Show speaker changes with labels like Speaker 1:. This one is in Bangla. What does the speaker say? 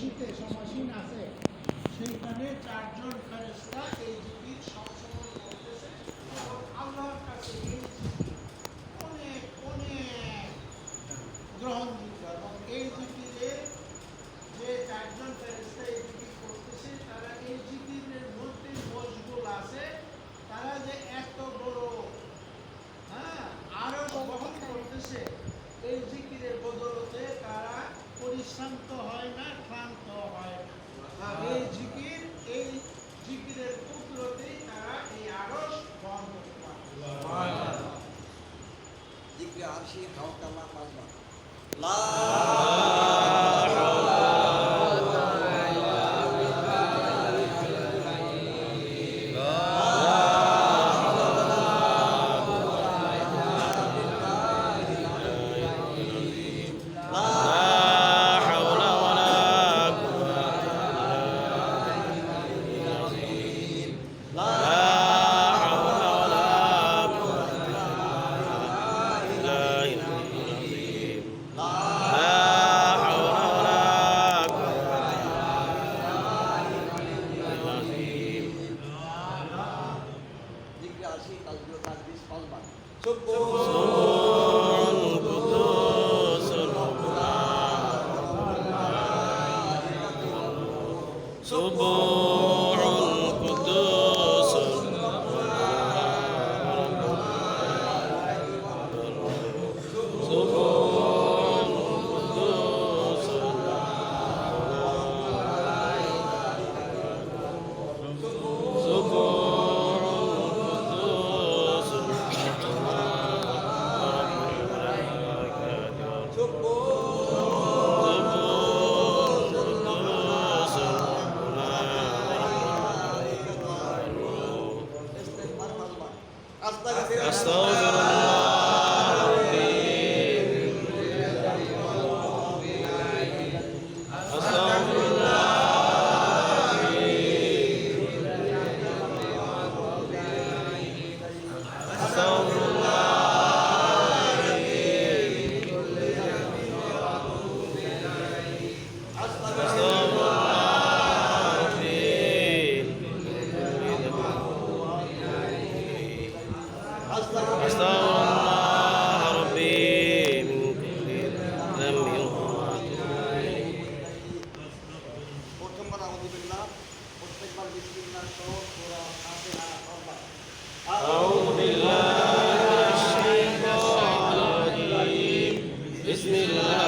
Speaker 1: কুরসিতে সমাসীন আছে, সেইখানে চারজন ফেরেশতা এই জিকির সবসময় করতেছে এবং আল্লাহর কাছে এই জিকির অনেক অনেক গ্রহণযোগ্য। এবং এই জিকিরে যে চারজন ফেরেশতা এই জিকির করতেছে, তারা এই জিকিরের মধ্যে মশগুল আছে, তারা যে এত বড় আরো বহন করতেছে এই জিকিরের বদলতে, তারা পরিশ্রান্ত হয় না, ক্লান্ত হয় না। এই জিকিরের কুদরতেই তারা এই আরশ বহন করতে পারে।
Speaker 2: জিকির আরশি হাওকাল্লাহ পাঁচবার
Speaker 3: بسم الله